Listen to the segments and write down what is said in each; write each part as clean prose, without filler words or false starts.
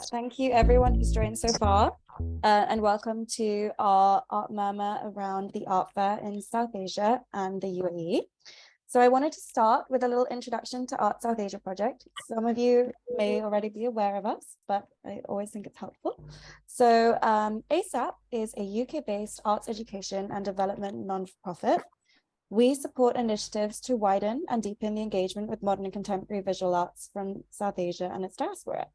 Thank you everyone who's joined so far, and welcome to our Art Murmur around the art fair in South Asia and the UAE. So I wanted to start with a little introduction to Art South Asia Project. Some of you may already be aware of us, but I always think it's helpful. So ASAP is a UK-based arts education and development non-profit. We support initiatives to widen and deepen the engagement with modern and contemporary visual arts from South Asia and its diaspora.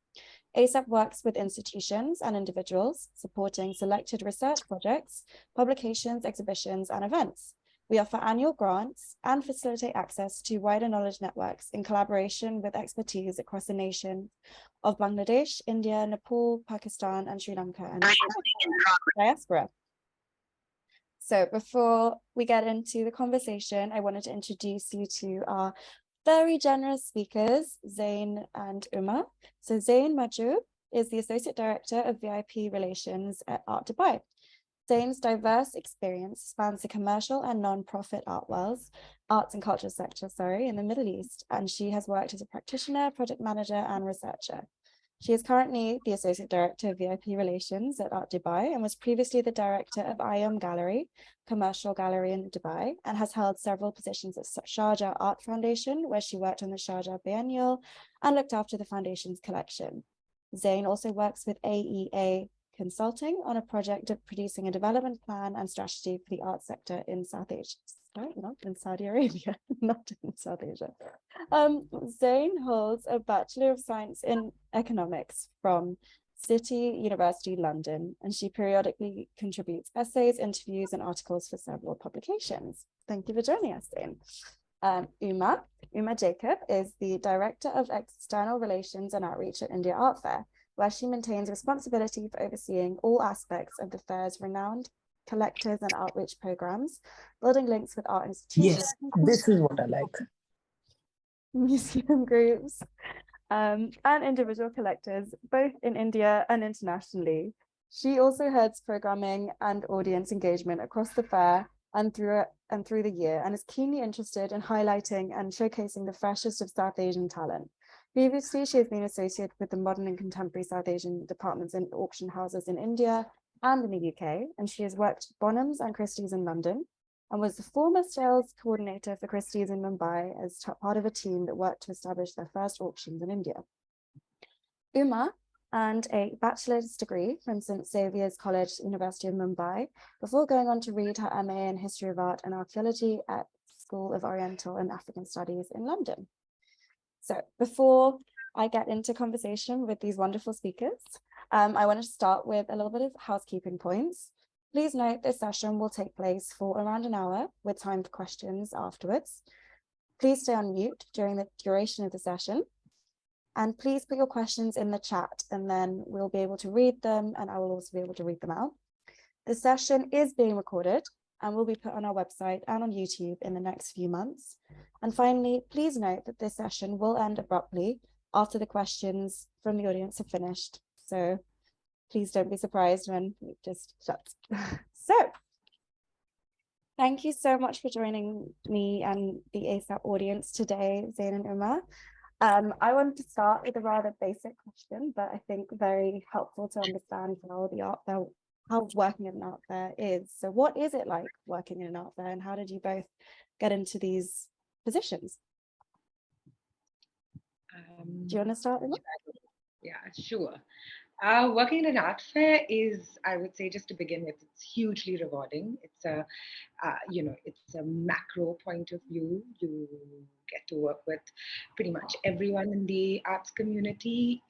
ASAP works with institutions and individuals, supporting selected research projects, publications, exhibitions, and events. We offer annual grants and facilitate access to wider knowledge networks in collaboration with expertise across the nation of Bangladesh, India, Nepal, Pakistan, and Sri Lanka, and diaspora. So before we get into the conversation, I wanted to introduce you to our very generous speakers, Zain and Umah. So Zain Mahjoub is the Associate Director of VIP Relations at Art Dubai. Zain's diverse experience spans the commercial and non-profit arts and culture sector, in the Middle East, and she has worked as a practitioner, project manager, and researcher. She is currently the Associate Director of VIP Relations at Art Dubai and was previously the Director of IOM Gallery, commercial gallery in Dubai, and has held several positions at Sharjah Art Foundation, where she worked on the Sharjah Biennial and looked after the foundation's collection. Zain also works with AEA Consulting on a project of producing a development plan and strategy for the art sector in South Asia. Sorry, not in Saudi Arabia, not in South Asia. Zain holds a Bachelor of Science in Economics from City University, London, and she periodically contributes essays, interviews, and articles for several publications. Thank you for joining us, Zain. Umah Jacob is the Director of External Relations and Outreach at India Art Fair, where she maintains responsibility for overseeing all aspects of the fair's renowned collectors and outreach programs, building links with art institutions. Yes, this is what I like. Museum groups, and individual collectors, both in India and internationally. She also heads programming and audience engagement across the fair and through the year, and is keenly interested in highlighting and showcasing the freshest of South Asian talent. Previously, she has been associated with the modern and contemporary South Asian departments in auction houses in India and in the UK, and she has worked at Bonhams and Christie's in London, and was the former sales coordinator for Christie's in Mumbai as part of a team that worked to establish their first auctions in India. Umah earned a bachelor's degree from St. Xavier's College, University of Mumbai, before going on to read her MA in History of Art and Archaeology at School of Oriental and African Studies in London. So before I get into conversation with these wonderful speakers, I want to start with a little bit of housekeeping points. Please note this session will take place for around an hour with time for questions afterwards. Please stay on mute during the duration of the session. And please put your questions in the chat, and then we'll be able to read them, and I will also be able to read them out. The session is being recorded and will be put on our website and on YouTube in the next few months. And finally, please note that this session will end abruptly after the questions from the audience have finished. So please don't be surprised when it just shuts. So thank you so much for joining me and the ASAP audience today, Zain and Umah. I wanted to start with a rather basic question, but I think very helpful to understand how working in an art fair is. So what is it like working in an art fair, and how did you both get into these positions? Do you want to start, Umah? Yeah, sure. Working in an art fair is, I would say, just to begin with, it's hugely rewarding. It's a, it's a macro point of view. You get to work with pretty much everyone in the arts community,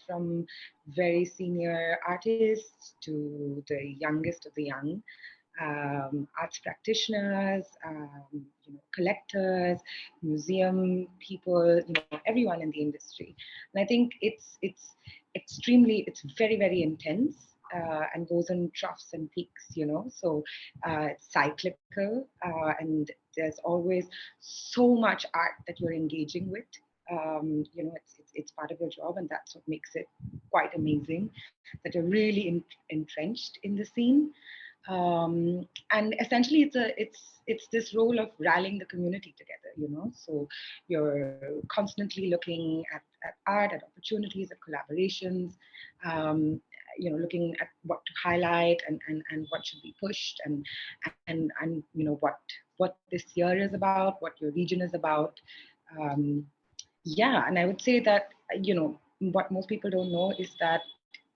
from very senior artists to the youngest of the young, arts practitioners, collectors, museum people, everyone in the industry. And I think it's very, very intense, and goes in troughs and peaks, so it's cyclical, and there's always so much art that you're engaging with. It's part of your job, and that's what makes it quite amazing that you're really entrenched in the scene. And essentially it's this role of rallying the community together, so you're constantly looking at art, at opportunities, at collaborations, looking at what to highlight and what should be pushed, and what this year is about, what your region is about. Yeah, and I would say that what most people don't know is that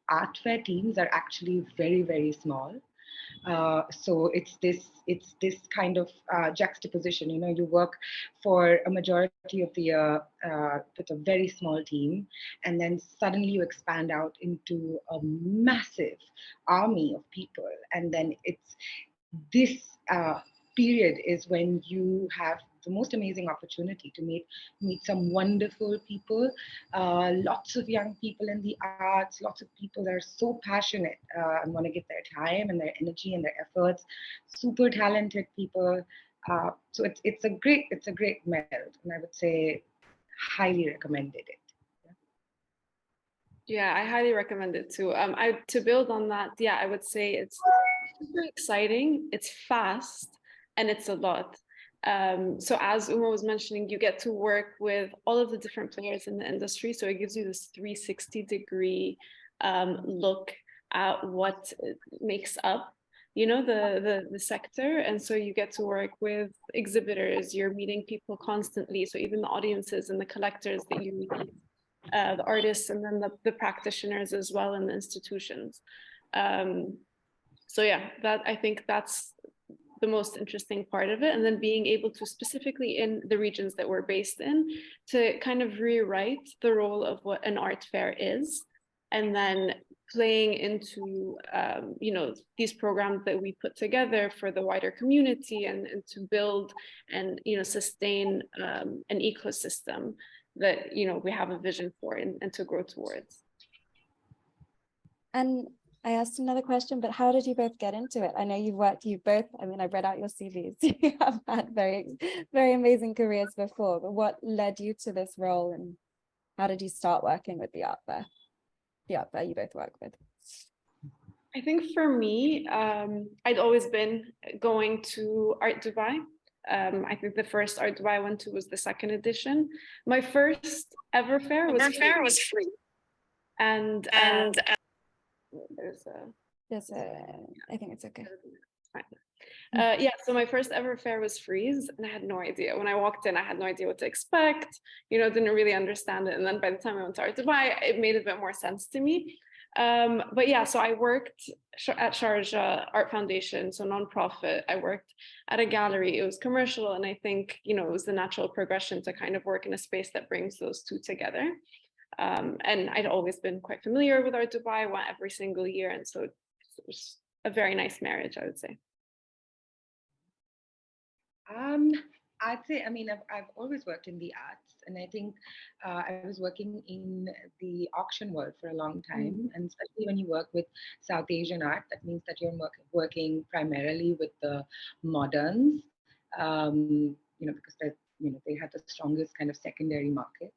art fair teams are actually very, very small. So it's this kind of juxtaposition. You work for a majority of the year with a very small team, and then suddenly you expand out into a massive army of people, and then it's this period is when you have the most amazing opportunity to meet some wonderful people, lots of young people in the arts, lots of people that are so passionate and want to give their time and their energy and their efforts, super talented people. So it's a great meld, and I would say highly recommended it. Yeah, I highly recommend it too. To build on that, yeah, I would say it's super exciting, it's fast, and it's a lot. So as Umah was mentioning, you get to work with all of the different players in the industry. So it gives you this 360-degree look at what makes up, the sector. And so you get to work with exhibitors, you're meeting people constantly. So even the audiences and the collectors that you meet, the artists, and then the practitioners as well in the institutions. So yeah, I think that's the most interesting part of it. And then being able to, specifically in the regions that we're based in, to kind of rewrite the role of what an art fair is, and then playing into these programs that we put together for the wider community, and to build and sustain an ecosystem that we have a vision for, and to grow towards. And I asked another question, but how did you both get into it? I know you both, I mean, I read out your CVs. You have had very, very amazing careers before, but what led you to this role, and how did you start working with the art fair you both work with? I think for me, I'd always been going to Art Dubai. I think the first Art Dubai I went to was the second edition. My first ever fair was free. And I think it's okay. Yeah, so my first ever fair was Freeze, and I had no idea. When I walked in, I had no idea what to expect, didn't really understand it. And then by the time I went to Art Dubai, it made a bit more sense to me. But yeah, so I worked at Sharjah Art Foundation, so nonprofit. I worked at a gallery. It was commercial, and I think, it was the natural progression to kind of work in a space that brings those two together. And I'd always been quite familiar with Art Dubai. I went every single year, and so it was a very nice marriage, I would say. I'd say, I've always worked in the arts, and I think I was working in the auction world for a long time. And especially when you work with South Asian art, that means that you're working primarily with the moderns, because they had the strongest kind of secondary market.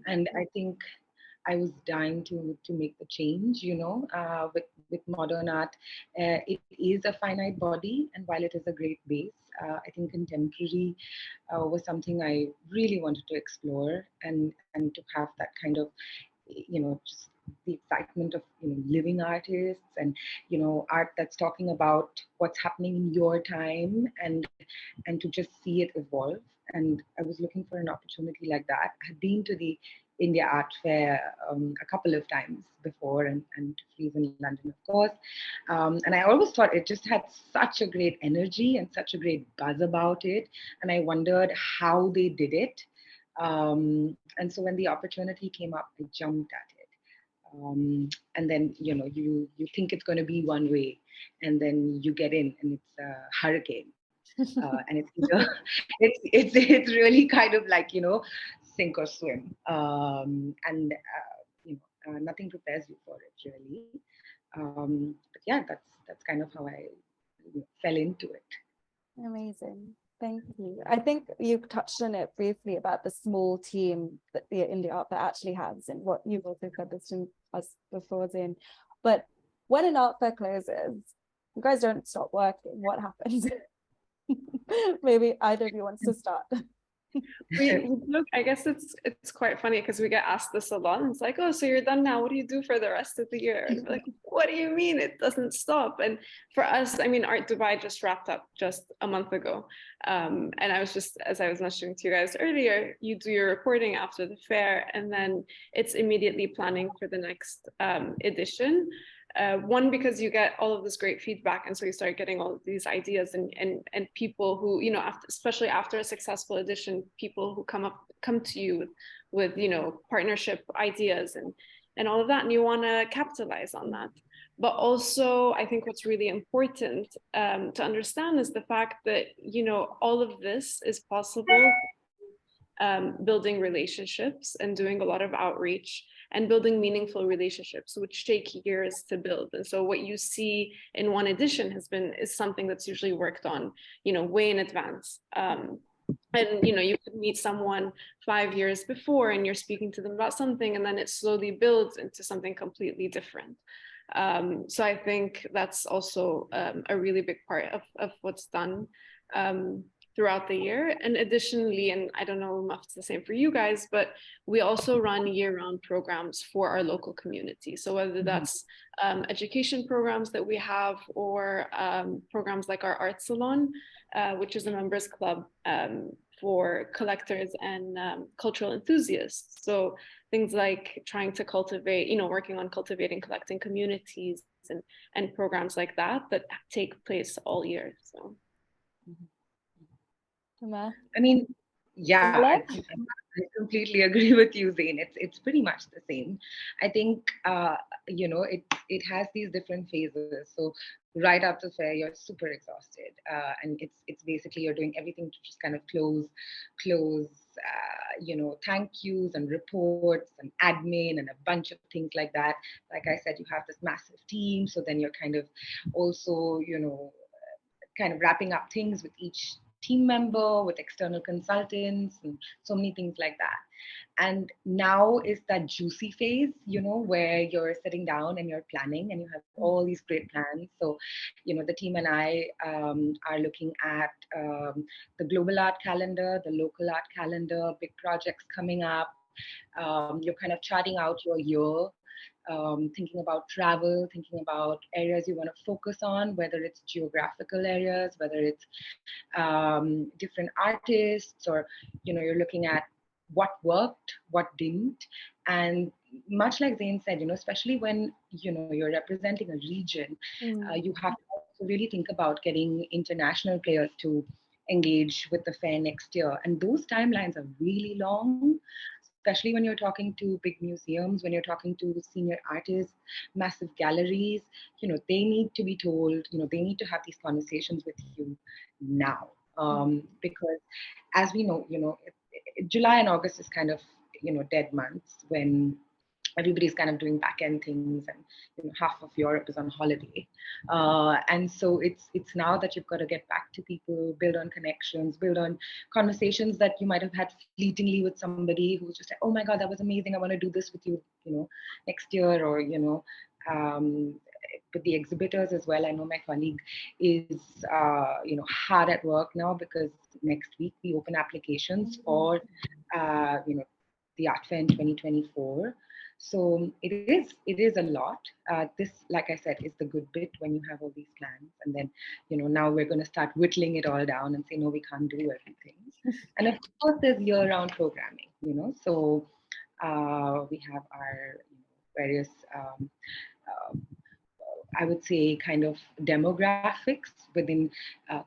And I think I was dying to make the change, with modern art. It is a finite body, and while it is a great base, I think contemporary was something I really wanted to explore, and to have that kind of, just the excitement of living artists, and art that's talking about what's happening in your time, and to just see it evolve. And I was looking for an opportunity like that. I had been to the India Art Fair a couple of times before, and to Freeze in London, of course. And I always thought it just had such a great energy and such a great buzz about it. And I wondered how they did it. And so when the opportunity came up, I jumped at it. And then, you think it's going to be one way, and then you get in and it's a hurricane. And it's either, it's really kind of like, sink or swim. And nothing prepares you for it, really. But yeah, that's kind of how I fell into it. Amazing. Thank you. I think you touched on it briefly about the small team that the India Art Fair actually has, and what you've also said this to us before, Zain. But when an art fair closes, You guys don't stop working. What happens? Maybe either of you wants to start. We look, I guess it's quite funny because we get asked this a lot, and it's like, oh, so you're done now, what do you do for the rest of the year? And we're like, what do you mean it doesn't stop? And for us, I mean, Art Dubai just wrapped up just a month ago, and I was just, as I was mentioning to you guys earlier, you do your reporting after the fair, and then it's immediately planning for the next edition. One, because you get all of this great feedback, and so you start getting all of these ideas, and people who, you know, after, especially after a successful edition, people who come to you with you know, partnership ideas and all of that, and you want to capitalize on that. But also, I think what's really important to understand is the fact that, you know, all of this is possible building relationships and doing a lot of outreach and building meaningful relationships, which take years to build. And so what you see in one edition is something that's usually worked on, you know, way in advance. And, you know, you could meet someone 5 years before and you're speaking to them about something, and then it slowly builds into something completely different. So I think that's also a really big part of what's done throughout the year. And additionally, and I don't know if it's the same for you guys, but we also run year-round programs for our local community. So whether that's education programs that we have, or programs like our art salon, which is a members club for collectors and cultural enthusiasts. So things like trying to cultivate, you know, working on cultivating collecting communities and programs like that take place all year. So. I mean, yeah, I completely agree with you, Zain. It's pretty much the same. I think you know, it has these different phases. So right after fair, you're super exhausted, and it's basically you're doing everything to just kind of close, you know, thank yous and reports and admin and a bunch of things like that. Like I said, you have this massive team, so then you're kind of also, you know, kind of wrapping up things with each team member, with external consultants, and so many things like that. And now is that juicy phase, you know, where you're sitting down and you're planning and you have all these great plans. So, you know, the team and I are looking at the global art calendar, the local art calendar, big projects coming up. You're kind of charting out your year, thinking about travel, thinking about areas you want to focus on, whether it's geographical areas, whether it's different artists, or, you know, you're looking at what worked, what didn't. And much like Zain said, you know, especially when, you know, you're representing a region, you have to also really think about getting international players to engage with the fair next year. And those timelines are really long, especially when you're talking to big museums, when you're talking to senior artists, massive galleries. You know, they need to be told, you know, they need to have these conversations with you now. Because as we know, you know, July and August is kind of, you know, dead months when everybody's kind of doing back end things, and, you know, half of Europe is on holiday, and so it's now that you've got to get back to people, build on connections, build on conversations that you might have had fleetingly with somebody who's just like, oh my god, that was amazing, I want to do this with you, you know, next year. Or, you know, with the exhibitors as well, I know my colleague is you know, hard at work now, because next week we open applications for you know, the Art Fair in 2024. So it is a lot. This, like I said, is the good bit when you have all these plans, and then, you know, now we're going to start whittling it all down and say, no, we can't do everything. And of course, there's year-round programming. You know, so we have our, you know, various I would say kind of demographics within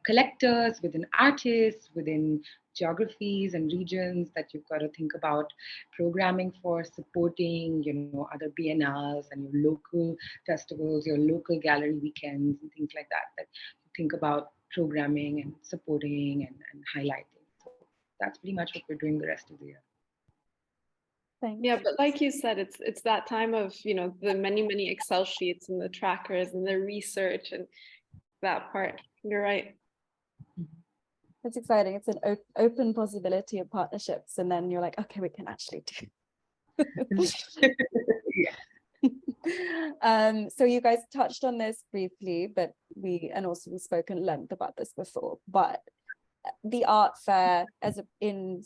collectors, within artists, within geographies and regions that you've got to think about programming for, supporting, you know, other biennales and your local festivals, your local gallery weekends and things like that, that you think about programming and supporting and highlighting. So that's pretty much what we're doing the rest of the year. Thanks. Yeah, but like you said, it's that time of, you know, the many Excel sheets and the trackers and the research and that part. You're right. It's exciting. It's an open possibility of partnerships, and then you're like, okay, we can actually do. Yeah. So you guys touched on this briefly, but we've spoken at length about this before, but the art fair in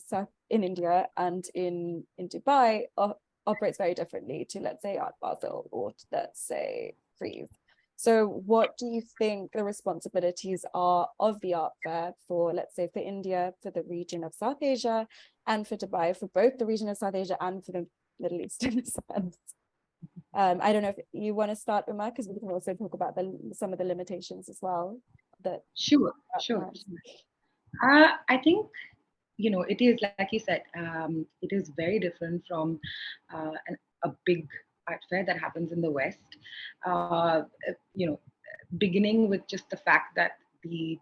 India and in Dubai operates very differently to, let's say, Art Basel or let's say Frieze. So what do you think the responsibilities are of the art fair for, let's say, for India, for the region of South Asia, and for Dubai, for both the region of South Asia and for the Middle East in a sense? I don't know if you want to start, Umah, because we can also talk about some of the limitations as well. Sure. I think, it is, like you said, it is very different from a big art fair that happens in the West. Uh, you know, Beginning with just the fact that the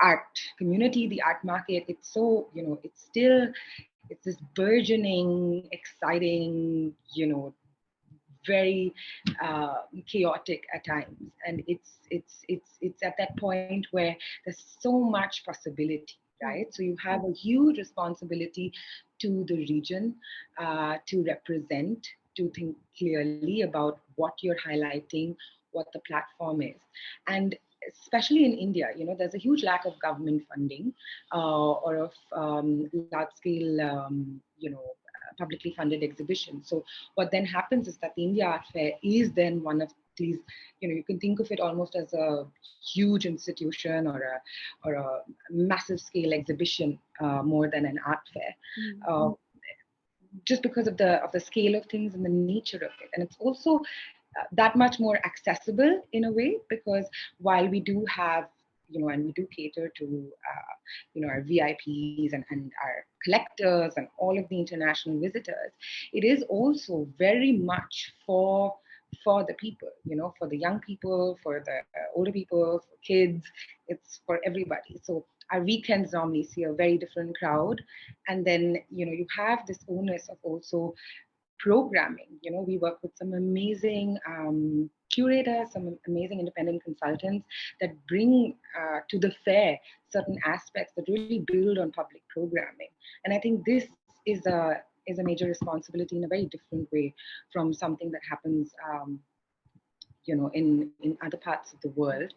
art community, the art market, it's so, it's this burgeoning, exciting, very chaotic at times, and it's at that point where there's so much possibility, right? So you have a huge responsibility to the region, to represent, to think clearly about what you're highlighting, what the platform is. And especially in India, there's a huge lack of government funding, or of large scale, publicly funded exhibitions. So what then happens is that the India Art Fair is then one of these, you can think of it almost as a huge institution or a massive scale exhibition, more than an art fair. Just because of the scale of things and the nature of it. And it's also that much more accessible in a way, because while we do have, and we do cater to, our VIPs and our collectors and all of the international visitors, it is also very much for the people, for the young people, for the older people, for kids. It's for everybody. So our weekends normally see a very different crowd. And then, you have this onus of also programming. We work with some amazing curators, some amazing independent consultants that bring to the fair certain aspects that really build on public programming. And I think this is a major responsibility in a very different way from something that happens, in other parts of the world.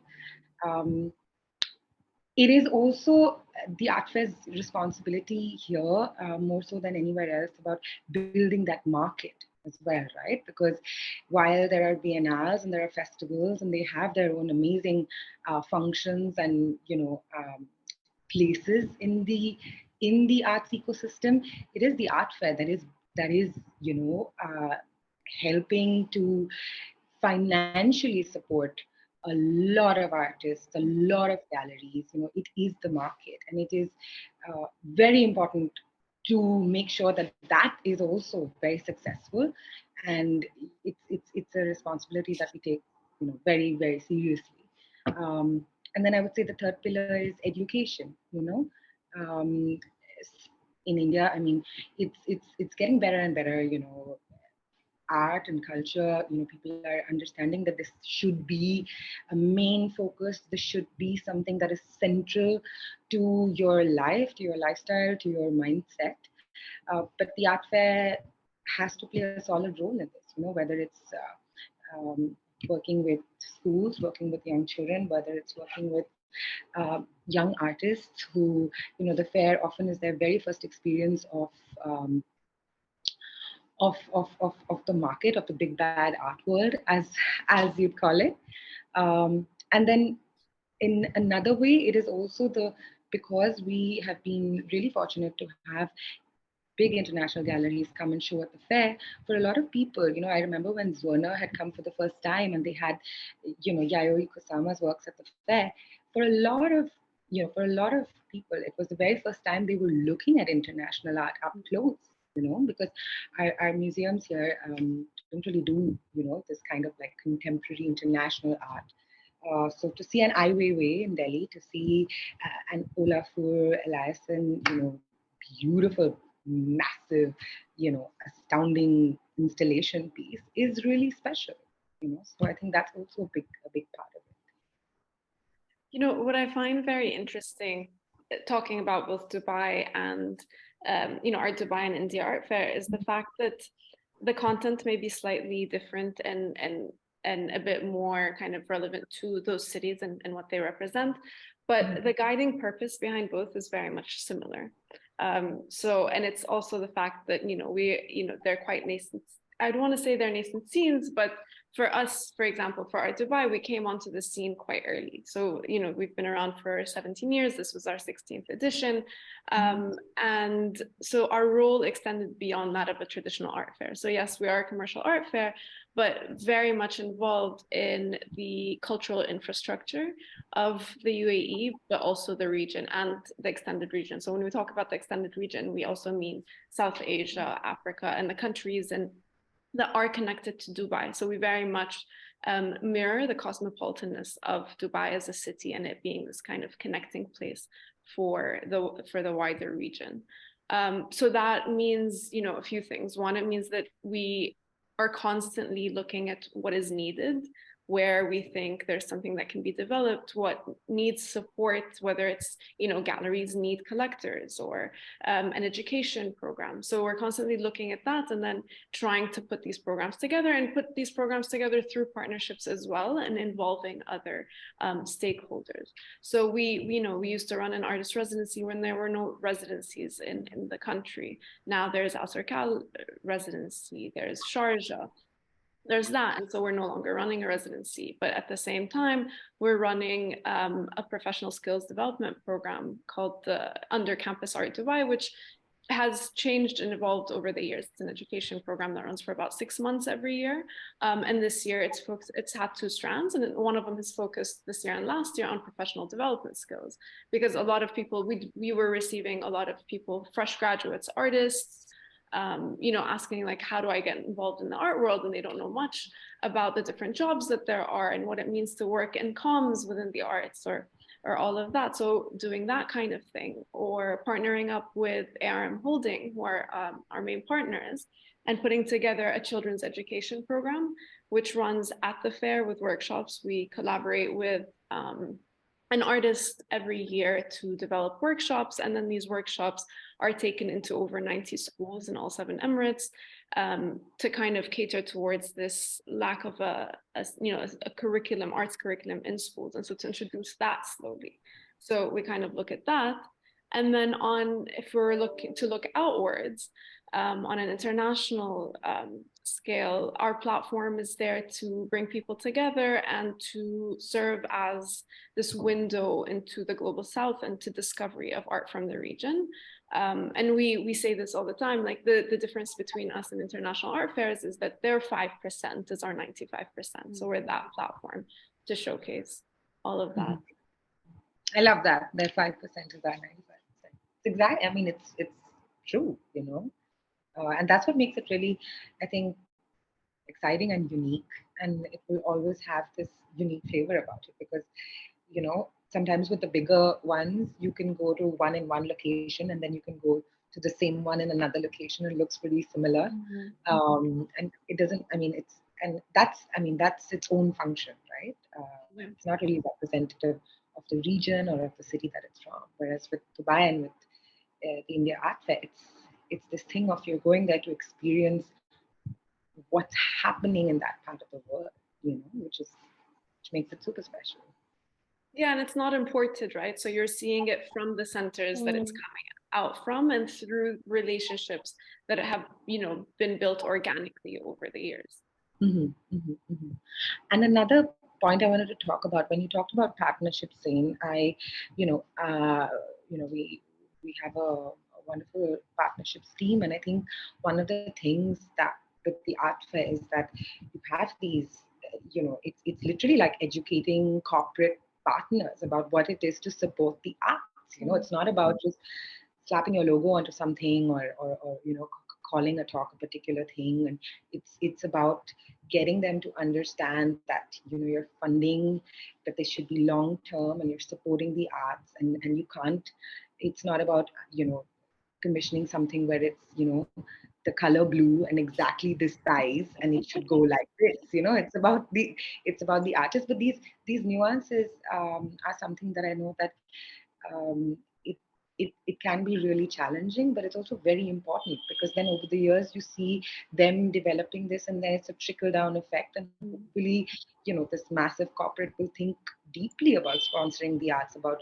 It is also the art fair's responsibility here, more so than anywhere else, about building that market as well, right? Because while there are biennales and there are festivals and they have their own amazing functions and places in the arts ecosystem, it is the art fair that is helping to financially support a lot of artists, a lot of galleries. It is the market, and it is very important to make sure that that is also very successful. And it's a responsibility that we take, very, very seriously. And then I would say the third pillar is education. In India, I mean, it's getting better and better. Art and culture, people are understanding that this should be a main focus. This should be something that is central to your life, to your lifestyle, to your mindset. But the art fair has to play a solid role in this, whether it's working with schools, working with young children, whether it's working with young artists who, the fair often is their very first experience of the market, of the big bad art world, as you'd call it. And then in another way, it is also because we have been really fortunate to have big international galleries come and show at the fair. For a lot of people, I remember when Zwirner had come for the first time and they had, Yayoi Kusama's works at the fair. For a lot of people, it was the very first time they were looking at international art up close. Because our museums here don't really do, this kind of like contemporary international art. So to see an Ai Weiwei in Delhi, to see an Olafur Eliasson, beautiful, massive, astounding installation piece is really special. So I think that's also a big part of it. What I find very interesting, talking about both Dubai and our Dubai and India Art Fair, is the fact that the content may be slightly different and a bit more kind of relevant to those cities and what they represent, but the guiding purpose behind both is very much similar. So, and it's also the fact that, they're quite nascent. I don't want to say they're nascent scenes, but for us, for example, for Art Dubai, we came onto the scene quite early. So, we've been around for 17 years. This was our 16th edition. And so our role extended beyond that of a traditional art fair. So yes, we are a commercial art fair, but very much involved in the cultural infrastructure of the UAE, but also the region and the extended region. So when we talk about the extended region, we also mean South Asia, Africa, and the countries that are connected to Dubai. So we very much mirror the cosmopolitanness of Dubai as a city and it being this kind of connecting place for the wider region. So that means, a few things. One, it means that we are constantly looking at what is needed, where we think there's something that can be developed, what needs support, whether it's, galleries need collectors or an education program. So we're constantly looking at that and then trying to put these programs together and put these programs together through partnerships as well and involving other stakeholders. So we used to run an artist residency when there were no residencies in the country. Now there's Al Serkal residency, there's Sharjah, there's that. And so we're no longer running a residency, but at the same time, we're running a professional skills development program called the Under Campus Art Dubai, which has changed and evolved over the years. It's an education program that runs for about 6 months every year. And this year it's had 2 strands, and one of them is focused this year and last year on professional development skills, because a lot of people, we were receiving a lot of people, fresh graduates, artists, asking like, how do I get involved in the art world? And they don't know much about the different jobs that there are and what it means to work in comms within the arts or all of that. So doing that kind of thing, or partnering up with ARM Holding, who are our main partners, and putting together a children's education program, which runs at the fair with workshops. We collaborate with an artist every year to develop workshops, and then these workshops are taken into over 90 schools in all 7 Emirates to kind of cater towards this lack of a curriculum, arts curriculum in schools, and so to introduce that slowly. So we kind of look at that, and then if we're looking to look outwards on an international scale, our platform is there to bring people together and to serve as this window into the global south and to discovery of art from the region. And we say this all the time, like the difference between us and international art fairs is that their 5% is our 95%. So we're that platform to showcase all of that. I love that. That 5% is our 95%. It's exactly, I mean, it's true, and that's what makes it really, I think, exciting and unique. And it will always have this unique flavor about it because, sometimes with the bigger ones, you can go to one in one location and then you can go to the same one in another location. It looks pretty similar. And it doesn't, that's its own function, right? It's not really representative of the region or of the city that it's from. Whereas with Dubai and with the India Art Fair, it's this thing of you're going there to experience what's happening in that part of the world, which makes it super special. Yeah, and it's not imported, right? So you're seeing it from the centers that it's coming out from and through relationships that have, been built organically over the years. And another point I wanted to talk about, when you talked about partnerships, Zain, we have a wonderful partnerships team, and I think one of the things that with the art fair is that you have these, it's literally like educating corporate partners about what it is to support the arts. It's not about just slapping your logo onto something or calling a talk a particular thing, and it's about getting them to understand that you're funding, that they should be long term, and you're supporting the arts, and you can't. It's not about commissioning something where it's the color blue and exactly this size and it should go like this. It's about the artist, but these nuances are something that I know that it can be really challenging, but it's also very important, because then over the years you see them developing this, and then it's a trickle down effect, and hopefully, this massive corporate will think deeply about sponsoring the arts, about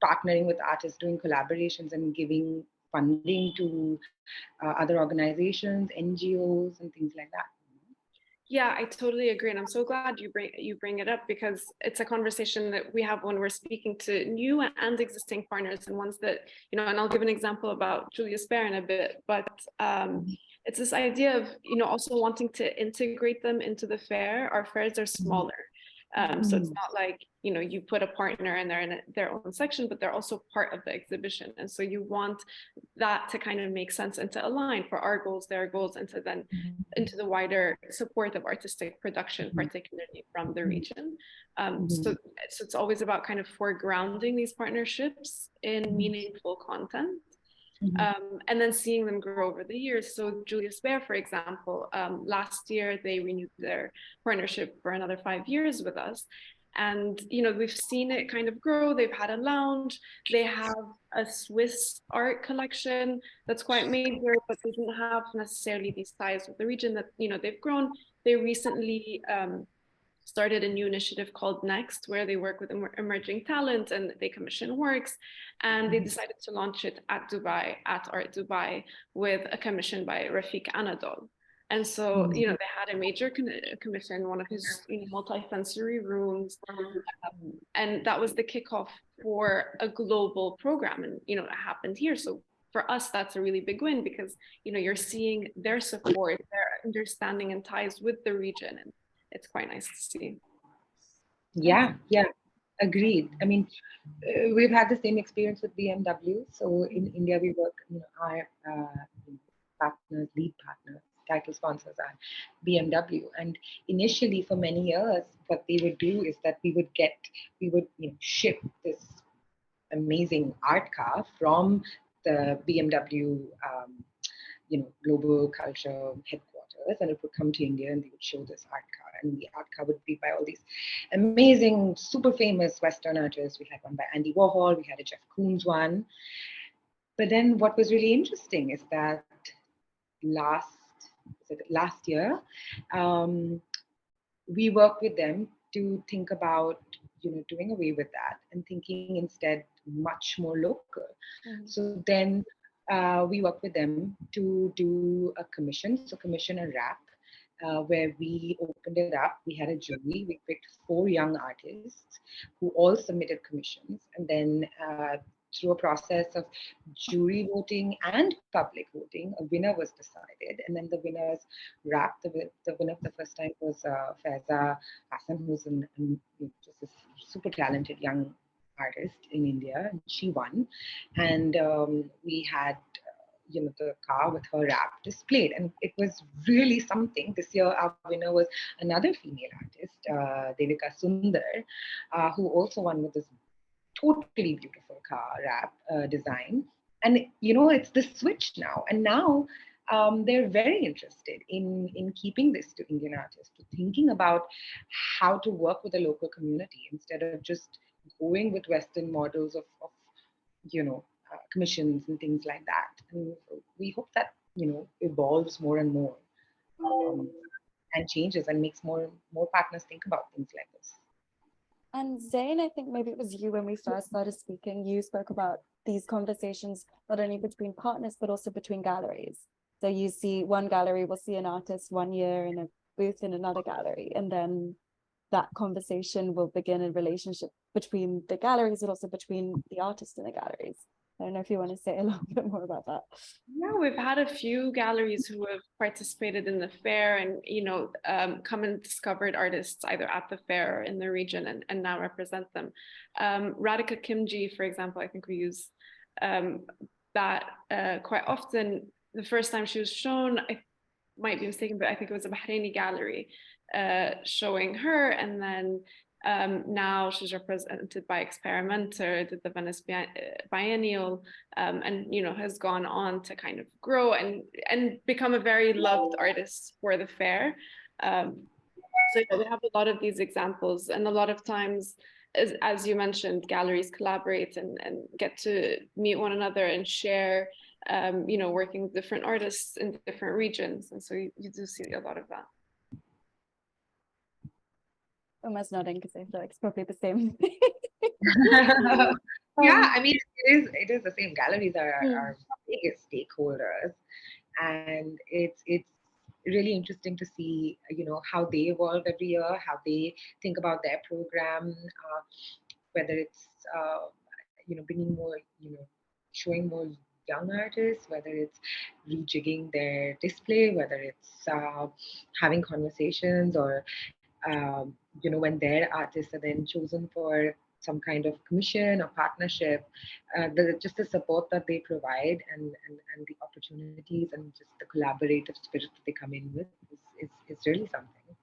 partnering with artists, doing collaborations, and giving funding to other organizations, NGOs, and things like that. Yeah, I totally agree, and I'm so glad you bring it up, because it's a conversation that we have when we're speaking to new and existing partners, and ones that, and I'll give an example about Julius Baer in a bit, but it's this idea of also wanting to integrate them into the fair. Our fairs are smaller. So it's not like, you put a partner and they're in their own section, but they're also part of the exhibition. And so you want that to kind of make sense and to align for our goals, their goals, and to then into the wider support of artistic production, particularly from the region. So it's always about kind of foregrounding these partnerships in meaningful content. And then seeing them grow over the years. So Julius Baer, for example, last year they renewed their partnership for another 5 years with us. And, we've seen it kind of grow. They've had a lounge. They have a Swiss art collection that's quite major, but they didn't have necessarily the size of the region that, they've grown. They recently started a new initiative called Next, where they work with emerging talent and they commission works. And they decided to launch it at Dubai, at Art Dubai, with a commission by Rafiq Anadol. And so, they had a major commission, one of his multi-sensory rooms. And that was the kickoff for a global program. And, it happened here. So for us, that's a really big win, because, you're seeing their support, their understanding and ties with the region. And it's quite nice to see. Yeah, agreed. I mean, we've had the same experience with BMW. So in India, we work, our partners, lead partners, title sponsors are BMW. And initially, for many years, what they would do is that we would ship this amazing art car from the BMW, global culture headquarters, and it would come to India, and they would show this art car, and the art car would be by all these amazing, super famous Western artists. We had one by Andy Warhol, we had a Jeff Koons one. But then what was really interesting is that last year, we worked with them to think about doing away with that and thinking instead much more local. So then we worked with them to do a commission, so commission a wrap, where we opened it up. We had a jury. We picked 4 young artists who all submitted commissions, and then through a process of jury voting and public voting, a winner was decided. And then the winner's wrap, the winner of the first time was Faiza Hassan, who's just a super talented young artist in India, and she won. And we had the car with her wrap displayed, and it was really something. This year our winner was another female artist, Devika Sundar, who also won with this totally beautiful car wrap design. And it's the switch now, and now they're very interested in keeping this to Indian artists, to thinking about how to work with the local community instead of just going with Western models of commissions and things like that. And we hope that evolves more and more and changes and makes more partners think about things like this. And Zain, I think maybe it was you when we first started speaking, you spoke about these conversations not only between partners but also between galleries. So you see one gallery will see an artist 1 year in a booth in another gallery, and then that conversation will begin in relationship between the galleries but also between the artists and the galleries. I don't know if you want to say a little bit more about that. Yeah, we've had a few galleries who have participated in the fair and, come and discovered artists either at the fair or in the region and now represent them. Radhika Kimji, for example, I think we use that quite often. The first time she was shown, I might be mistaken, but I think it was a Bahraini gallery showing her, and then now she's represented by Experimenter, did the Venice Biennial, and has gone on to kind of grow and become a very loved artist for the fair. So we have a lot of these examples, and a lot of times as you mentioned, galleries collaborate and get to meet one another and share, working with different artists in different regions. And so you do see a lot of that. Almost nodding because I feel like it's probably the same. Yeah, I mean, it is the same. Galleries are our biggest stakeholders, and it's really interesting to see, how they evolve every year, how they think about their program, whether it's bringing more, showing more young artists, whether it's rejigging their display, whether it's having conversations, or when their artists are then chosen for some kind of commission or partnership, just the support that they provide, and the opportunities, and just the collaborative spirit that they come in with is really something.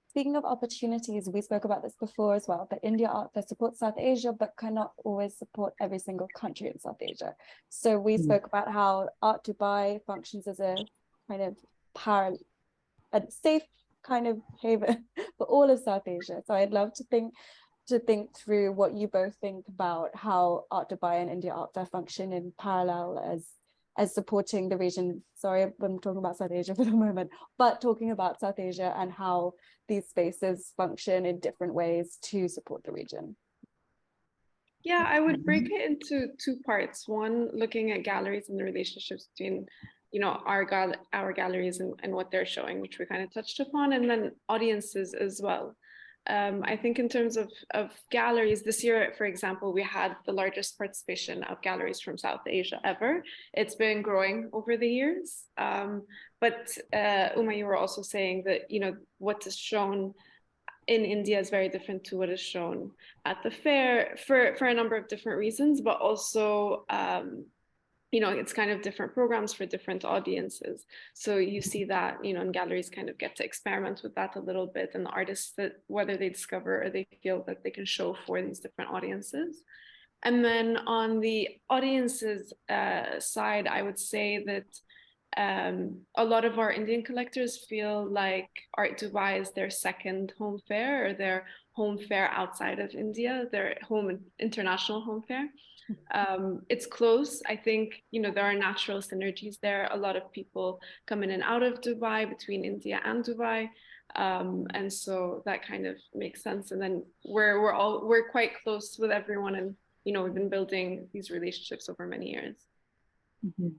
Speaking of opportunities, we spoke about this before as well, but India Art Fair supports South Asia, but cannot always support every single country in South Asia. So we spoke about how Art Dubai functions as a kind of a safe kind of haven for all of South Asia. So I'd love to think through what you both think about how Art Dubai and India Art Fair function in parallel as supporting the region. Sorry, I'm talking about South Asia for the moment, but talking about South Asia and how these spaces function in different ways to support the region. Yeah, I would break it into two parts. One, looking at galleries and the relationships between, our galleries and what they're showing, which we kind of touched upon, and then audiences as well. I think in terms of galleries, this year, for example, we had the largest participation of galleries from South Asia ever. It's been growing over the years. But Umah, you were also saying that, what is shown in India is very different to what is shown at the fair for a number of different reasons, but also it's kind of different programs for different audiences. So you see that, and galleries kind of get to experiment with that a little bit, and the artists, that whether they discover or they feel that they can show for these different audiences. And then on the audiences side, I would say that a lot of our Indian collectors feel like Art Dubai is their second home fair, or their home fair outside of India, their international home fair. It's close. I think, there are natural synergies there. A lot of people come in and out of Dubai, between India and Dubai. And so that kind of makes sense. And then we're quite close with everyone, and, we've been building these relationships over many years. Mm-hmm.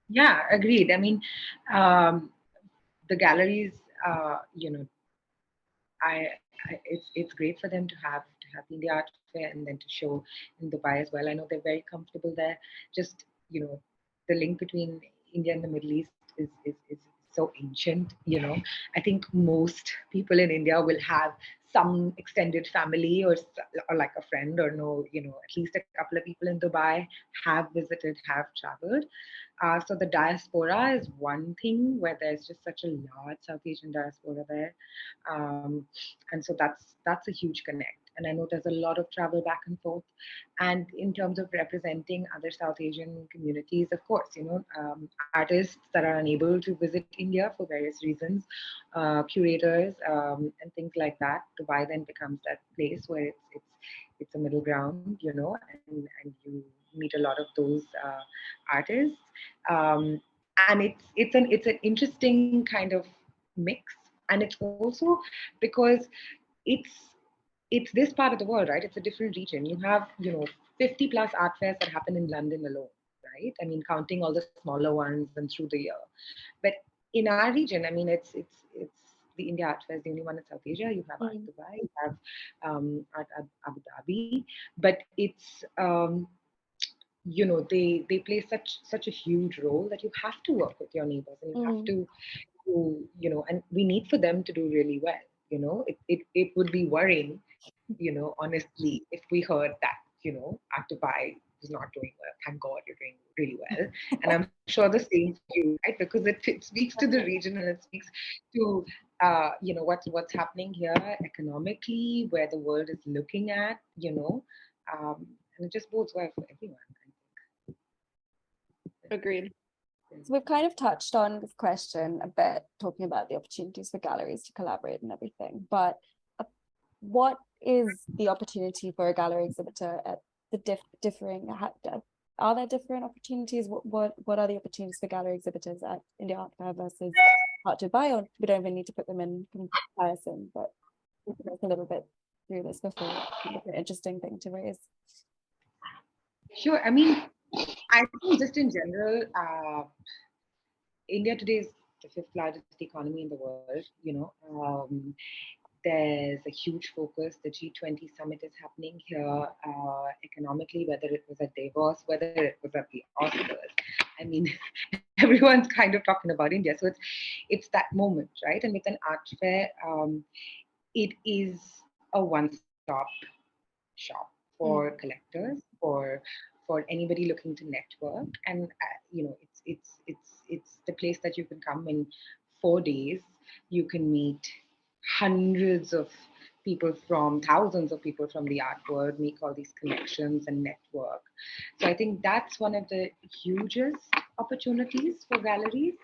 Yeah, agreed. I mean, the galleries, it's great for them to have the India Art Fair and then to show in Dubai as well. I know they're very comfortable there. Just, the link between India and the Middle East is so ancient. I think most people in India will have some extended family or like a friend, or know, at least a couple of people in Dubai have visited, have traveled. So the diaspora is one thing where there's just such a large South Asian diaspora there. And so that's a huge connect. And I know there's a lot of travel back and forth. And in terms of representing other South Asian communities, of course, artists that are unable to visit India for various reasons, curators, and things like that, Dubai then becomes that place where it's a middle ground, and you meet a lot of those artists. And it's an interesting kind of mix. And it's also because it's this part of the world, right? It's a different region. You have, 50 plus art fairs that happen in London alone, right? I mean, counting all the smaller ones and through the year. But in our region, I mean, it's the India Art Fair is the only one in South Asia. You have Art Dubai, you have Art Abu Dhabi, but it's they play such a huge role that you have to work with your neighbors, and you have to and we need for them to do really well. It would be worrying, honestly, if we heard that, Art Dubai is not doing well. Thank God you're doing really well. And I'm sure the same for you, right? Because it speaks to the region, and it speaks to what's happening here economically, where the world is looking at, and it just bodes well for everyone, I think. Agreed. So we've kind of touched on this question a bit, talking about the opportunities for galleries to collaborate and everything, but what is the opportunity for a gallery exhibitor at the differing? Are there different opportunities? What are the opportunities for gallery exhibitors at India Art Fair versus Art Dubai? Or we don't even need to put them in comparison, but we can look a little bit through this before. It's an interesting thing to raise. Sure. I mean, I think just in general, India today is the fifth largest economy in the world. There's a huge focus. The G20 summit is happening here economically, whether it was at Davos, whether it was at the Oscars. I mean, everyone's kind of talking about India. So it's that moment, right? And with an art fair, it is a one-stop shop for collectors, for anybody looking to network, and it's the place that you can come in 4 days. You can meet hundreds of people from thousands of people from the art world, make all these connections and network. So I think that's one of the hugest opportunities for galleries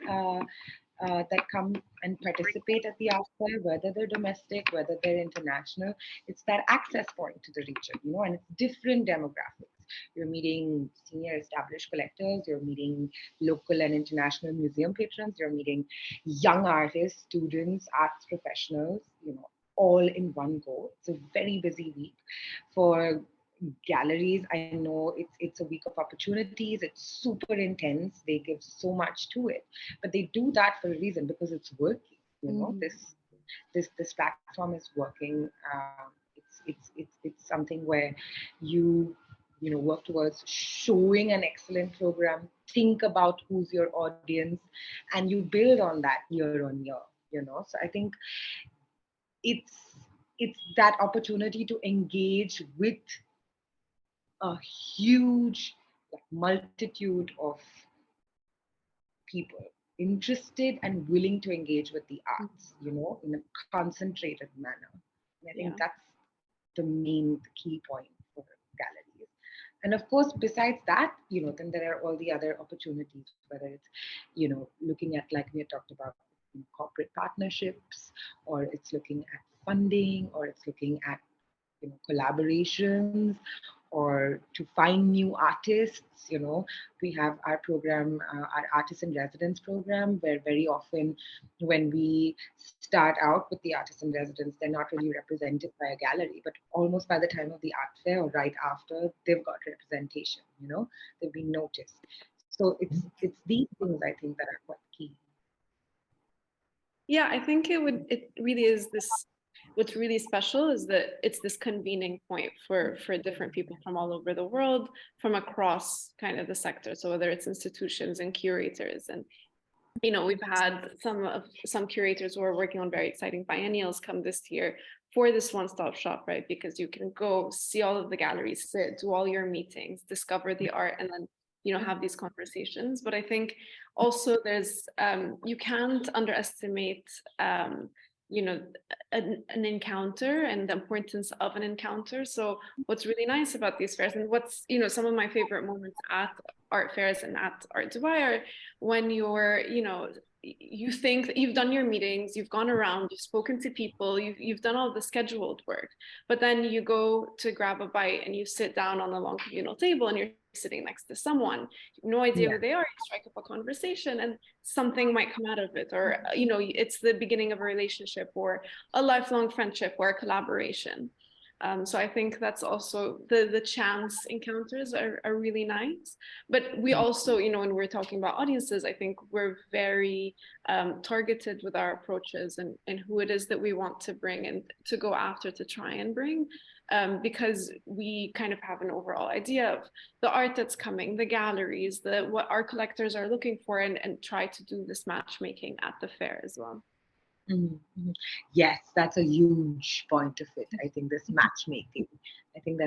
that come and participate at the art fair, whether they're domestic, whether they're international. It's that access point to the region, and it's different demographics. You're meeting senior established collectors, you're meeting local and international museum patrons, you're meeting young artists, students, arts professionals, all in one go. It's a very busy week. For galleries, I know it's a week of opportunities. It's super intense. They give so much to it, but they do that for a reason, because it's working. This platform is working. It's something where you work towards showing an excellent program, think about who's your audience, and you build on that year on year. So I think it's that opportunity to engage with a huge multitude of people interested and willing to engage with the arts, in a concentrated manner. And I think that's the key point for galleries. And of course, besides that, then there are all the other opportunities, whether it's, looking at, like we had talked about, corporate partnerships, or it's looking at funding, or it's looking at collaborations, or to find new artists. We have our program, our artist in residence program, where very often when we start out with the artist in residence, they're not really represented by a gallery, but almost by the time of the art fair or right after, they've got representation. They've been noticed. So it's these things, I think, that are quite key. Yeah, I think it really is this. What's really special is that it's this convening point for different people from all over the world, from across kind of the sector. So whether it's institutions and curators, and we've had some curators who are working on very exciting biennials come this year for this one-stop shop, right? Because you can go see all of the galleries, sit, do all your meetings, discover the art, and then have these conversations. But I think also there's you can't underestimate an encounter and the importance of an encounter. So what's really nice about these fairs, and what's some of my favorite moments at art fairs and at Art Dubai, are when you're you think that you've done your meetings, you've gone around, you've spoken to people, you've done all the scheduled work, but then you go to grab a bite and you sit down on a long communal table and you're sitting next to someone, you have no idea who they are, you strike up a conversation and something might come out of it, or it's the beginning of a relationship or a lifelong friendship or a collaboration. So I think that's also the chance encounters are really nice. But we also, when we're talking about audiences, I think we're very targeted with our approaches and who it is that we want to bring and to go after, to try and bring, because we kind of have an overall idea of the art that's coming, the galleries, what our collectors are looking for, and try to do this matchmaking at the fair as well. Mm-hmm. Yes, that's a huge point of it. I think this matchmaking. I think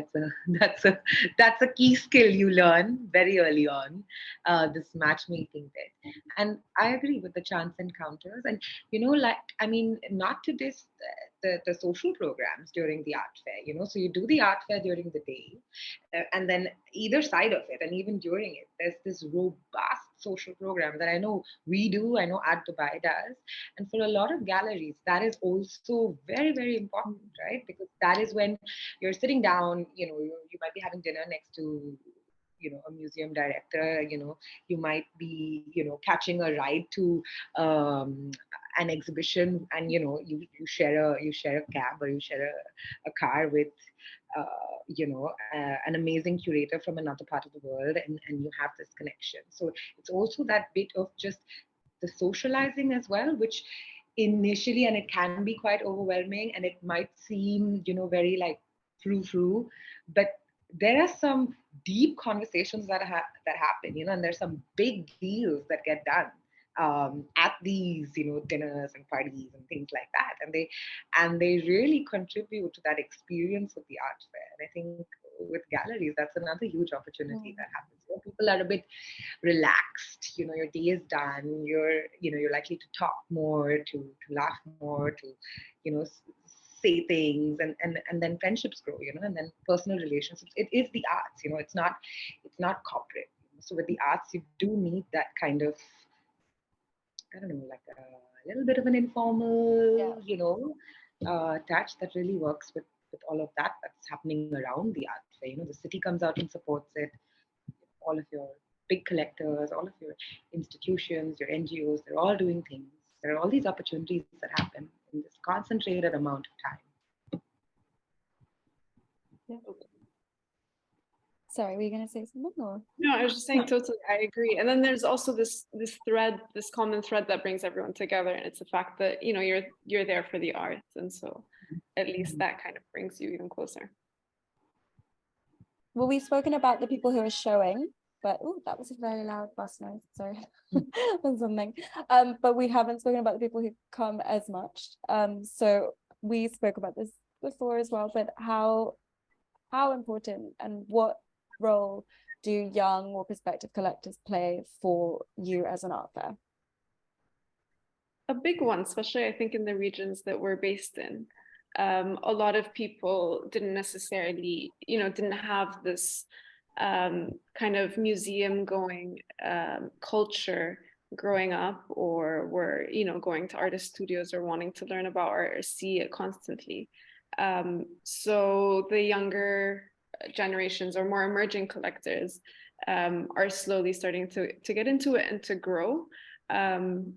that's a key skill you learn very early on. This matchmaking bit, and I agree with the chance encounters. And not to this the social programs during the art fair. So you do the art fair during the day, and then either side of it, and even during it, there's this robust social program that I know we do, I know Art Dubai does. And for a lot of galleries, that is also very, very important, right? Because that is when you're sitting down, you might be having dinner next to, a museum director, you might be, catching a ride to an exhibition, and, you share a cab, or you share a car with, an amazing curator from another part of the world, and you have this connection. So it's also that bit of just the socializing as well, which initially, and it can be quite overwhelming, and it might seem, very like frou-frou, but there are some deep conversations that happen, and there's some big deals that get done at these, dinners and parties and things like that, and they really contribute to that experience of the art fair. And I think with galleries, that's another huge opportunity that happens. People are a bit relaxed. Your day is done. You're likely to talk more, to laugh more, to say things, and then friendships grow. And then personal relationships. It is the arts. It's not corporate. So with the arts, you do need that kind of, I don't know, like a little bit of an informal, touch that really works with all of that that's happening around the art fair. The city comes out and supports it. All of your big collectors, all of your institutions, your NGOs, they're all doing things. There are all these opportunities that happen in this concentrated amount of time. Yeah. Sorry, were you going to say something? Or? No, I was just saying totally, I agree. And then there's also this common thread that brings everyone together, and it's the fact that you're there for the arts, and so at least that kind of brings you even closer. Well, we've spoken about the people who are showing, but that was a very loud bus noise. Sorry, or something. But we haven't spoken about the people who come as much. So we spoke about this before as well. But how important and what role do young or prospective collectors play for you as an art fair? A big one, especially I think in the regions that we're based in. A lot of people didn't necessarily, didn't have this kind of museum going culture growing up, or were, going to artist studios or wanting to learn about art or see it constantly. So the younger generations or more emerging collectors are slowly starting to get into it and to grow.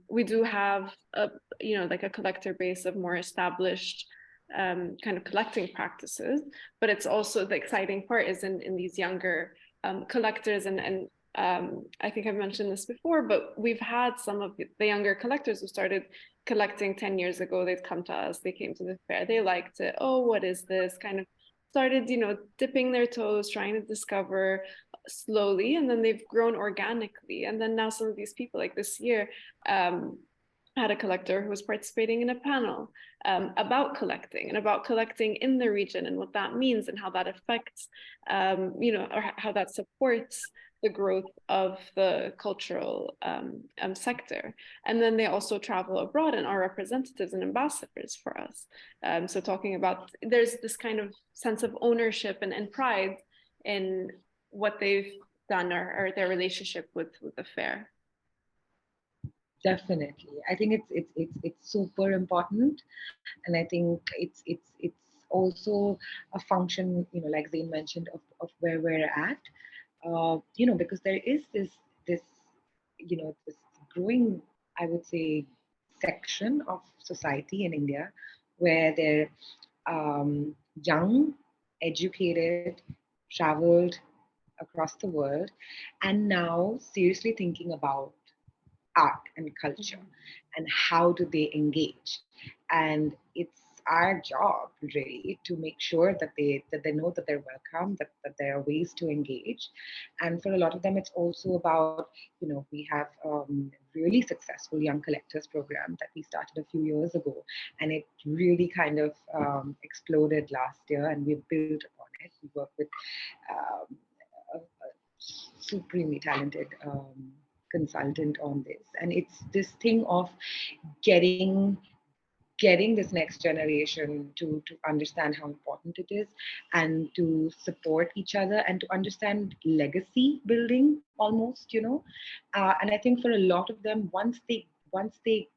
We do have like a collector base of more established kind of collecting practices, but it's also the exciting part is in these younger collectors, and I think I've mentioned this before, but we've had some of the younger collectors who started collecting 10 years ago. They'd come to us, they came to the fair, they liked it. Oh, what is this? Kind of started, dipping their toes, trying to discover slowly, and then they've grown organically. And then now some of these people, like this year, had a collector who was participating in a panel about collecting and about collecting in the region and what that means and how that affects, or how that supports the growth of the cultural sector. And then they also travel abroad and are representatives and ambassadors for us. So talking about, there's this kind of sense of ownership and pride in what they've done or their relationship with the fair. Definitely, I think it's super important, and I think it's also a function, like Zain mentioned, of where we're at, because there is this this growing, I would say, section of society in India where they're young, educated, traveled across the world, and now seriously thinking about art and culture and how do they engage. And it's our job really to make sure that they know that they're welcome, that there are ways to engage. And for a lot of them, it's also about, we have really successful young collectors program that we started a few years ago, and it really kind of exploded last year, and we've built upon it. We work with a supremely talented consultant on this, and it's this thing of getting getting this next generation to understand how important it is, and to support each other, and to understand legacy building almost, and I think for a lot of them, once they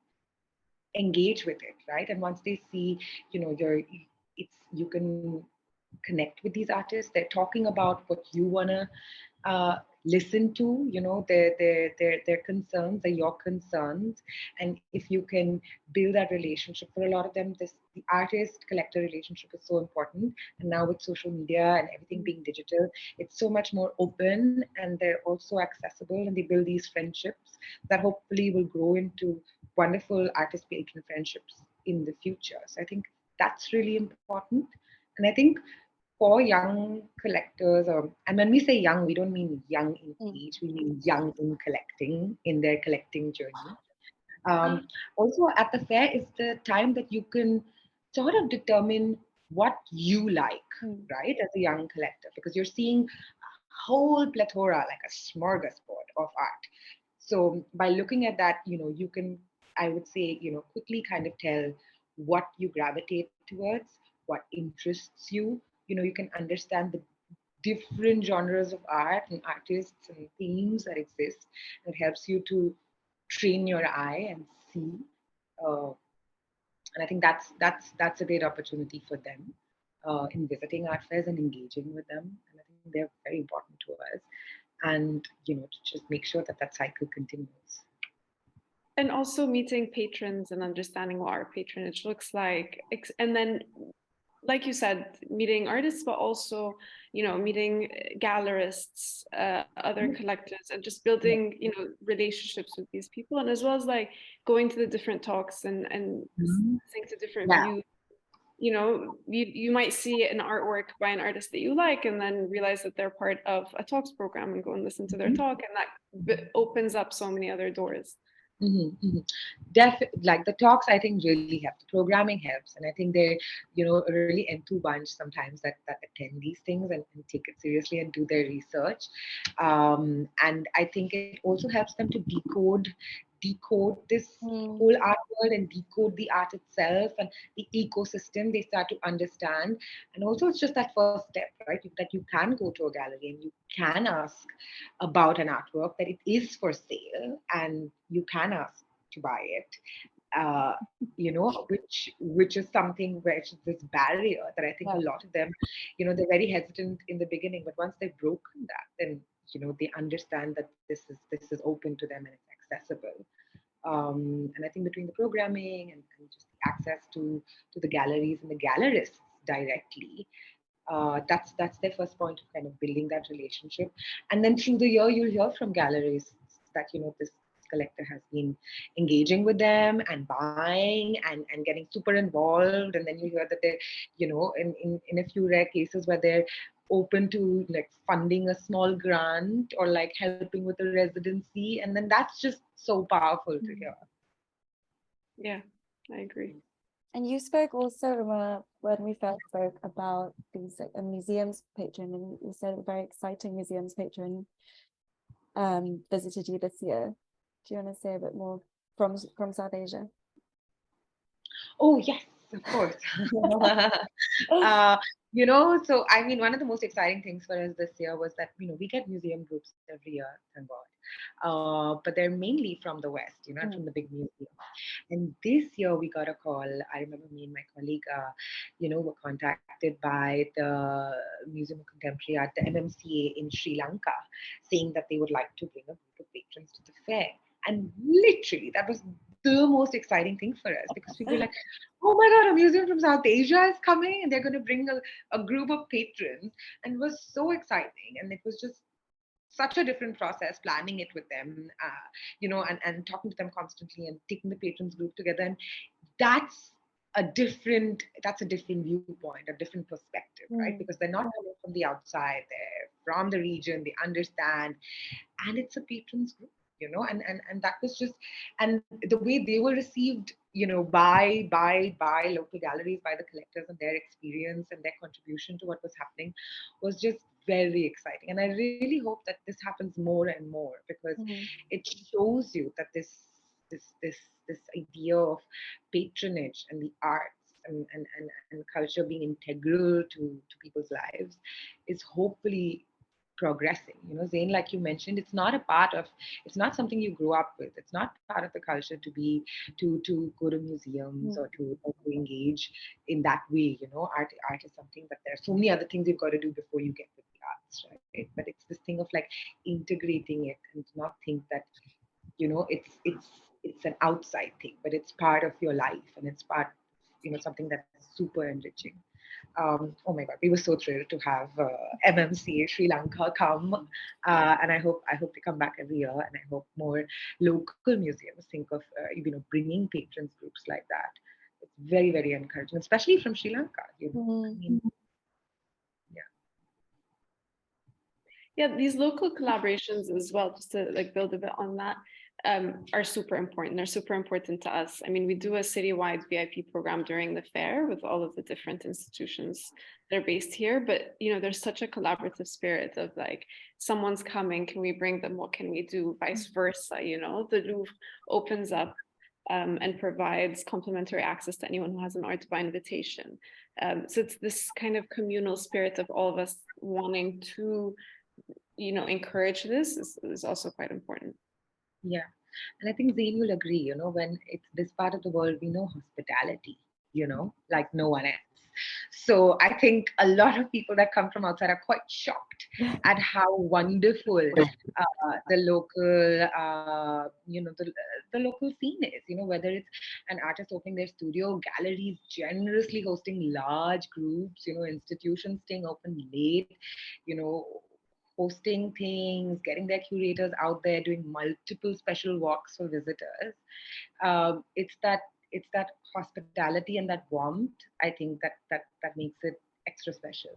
engage with it, right, and once they see, you can connect with these artists, they're talking about what you want to listen to, their concerns are your concerns. And if you can build that relationship, for a lot of them, the artist collector relationship is so important. And now with social media and everything being digital, it's so much more open, and they're also accessible, and they build these friendships that hopefully will grow into wonderful artist patron friendships in the future. So I think that's really important. And I think for young collectors, and when we say young, we don't mean young in age, we mean young in collecting, in their collecting journey. Also, at the fair is the time that you can sort of determine what you like, right, as a young collector, because you're seeing a whole plethora, like a smorgasbord of art. So by looking at that, you can, I would say, quickly kind of tell what you gravitate towards, what interests you. You can understand the different genres of art and artists and themes that exist. It helps you to train your eye and see. Uh, and I think that's a great opportunity for them in visiting art fairs and engaging with them. And I think they're very important to us. And to just make sure that that cycle continues. And also meeting patrons and understanding what our patronage looks like. And then, like you said, meeting artists, but also, meeting gallerists, other collectors, and just building, relationships with these people. And as well as like going to the different talks and listening to different views. You might see an artwork by an artist that you like, and then realize that they're part of a talks program, and go and listen to their talk, and that opens up so many other doors. Like the talks, I think really help. The programming helps, and I think they're, a really enthused bunch sometimes that attend these things and take it seriously and do their research. And I think it also helps them to decode this whole art world and decode the art itself and the ecosystem. They start to understand, and also it's just that first step, right? That you can go to a gallery and you can ask about an artwork, that it is for sale, and you can ask to buy it. Which is something which is this barrier that I think a lot of them, they're very hesitant in the beginning, but once they've broken that, then they understand that this is open to them and it's accessible. And I think between the programming and just the access to the galleries and the gallerists directly, that's their first point of kind of building that relationship. And then through the year, you'll hear from galleries that this collector has been engaging with them and buying and getting super involved. And then you hear that they're, in a few rare cases where they're open to like funding a small grant or like helping with a residency. And then that's just so powerful to hear. Yeah, I agree. And you spoke also, when we first spoke, about these like, a museums patron, and you said a very exciting museums patron visited you this year. Do you want to say a bit more from South Asia? Oh, yes, of course. So I mean, one of the most exciting things for us this year was that, we get museum groups every year, thank God. But they're mainly from the West, and from the big museum. And this year we got a call. I remember me and my colleague, were contacted by the Museum of Contemporary Art, the MMCA in Sri Lanka, saying that they would like to bring a group of patrons to the fair. And literally, that was the most exciting thing for us, because we were like, oh my God, a museum from South Asia is coming and they're going to bring a group of patrons. And it was so exciting. And it was just such a different process planning it with them, and talking to them constantly and taking the patrons group together. And that's a different viewpoint, a different perspective, right? Because they're not coming from the outside, they're from the region, they understand, and it's a patrons group. And that was just, and the way they were received, by local galleries, by the collectors, and their experience and their contribution to what was happening was just very exciting. And I really hope that this happens more and more, because it shows you that this idea of patronage and the arts and culture being integral to people's lives is hopefully progressing. Zain, like you mentioned, it's not something you grow up with. It's not part of the culture to go to museums or to engage in that way. Art is something that there are so many other things you've got to do before you get to the arts, right? But it's this thing of like integrating it and to not think that it's an outside thing, but it's part of your life and it's part, something that's super enriching. Oh my God, we were so thrilled to have MMCA Sri Lanka come, and I hope they come back every year, and I hope more local museums think of bringing patrons groups like that. It's very, very encouraging, especially from Sri Lanka. I mean, yeah, these local collaborations as well, just to like build a bit on that, are super important. They're super important to us. I mean, we do a citywide VIP program during the fair with all of the different institutions that are based here, but there's such a collaborative spirit of like, someone's coming, can we bring them, what can we do, vice versa. The Louvre opens up and provides complimentary access to anyone who has an art by invitation. So it's this kind of communal spirit of all of us wanting to encourage this is also quite important. Yeah. And I think Zain will agree, when it's this part of the world, we know hospitality, like no one else. So I think a lot of people that come from outside are quite shocked at how wonderful the local, the local scene is, whether it's an artist opening their studio, galleries generously hosting large groups, institutions staying open late, hosting things, getting their curators out there, doing multiple special walks for visitors. It's that hospitality and that warmth, I think, that makes it extra special.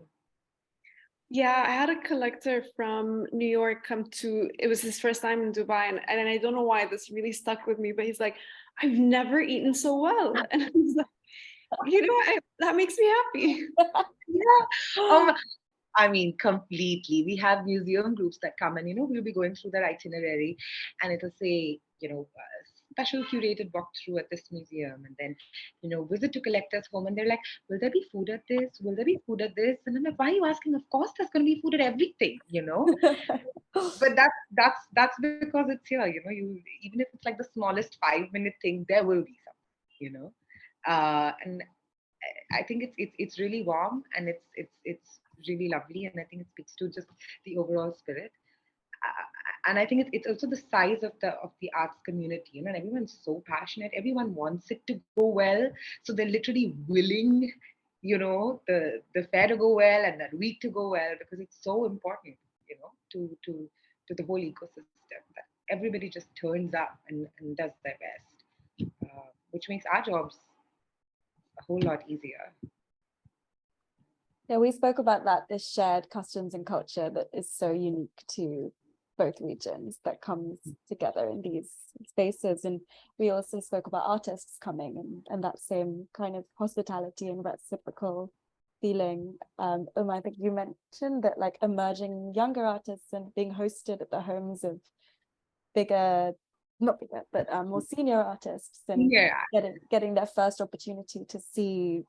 Yeah, I had a collector from New York come to, it was his first time in Dubai, and I don't know why this really stuck with me, but he's like, I've never eaten so well. And I was like, that makes me happy. Yeah. I mean, completely. We have museum groups that come and, we'll be going through their itinerary and it'll say, special curated walkthrough at this museum, and then, visit to collectors' home. And they're like, will there be food at this? Will there be food at this? And I'm like, why are you asking? Of course, there's going to be food at everything, But that's because it's here, even if it's like the smallest 5-minute thing, there will be something, and I think it's really warm and it's really lovely, and I think it speaks to just the overall spirit. And I think it's also the size of the arts community, and everyone's so passionate. Everyone wants it to go well, so they're literally willing, the fair to go well and that week to go well, because it's so important, to the whole ecosystem, that everybody just turns up and does their best, which makes our jobs a whole lot easier. Yeah, we spoke about that, this shared customs and culture that is so unique to both regions that comes together in these spaces. And we also spoke about artists coming and that same kind of hospitality and reciprocal feeling. I think you mentioned that like emerging younger artists and being hosted at the homes of more senior artists, and getting their first opportunity to see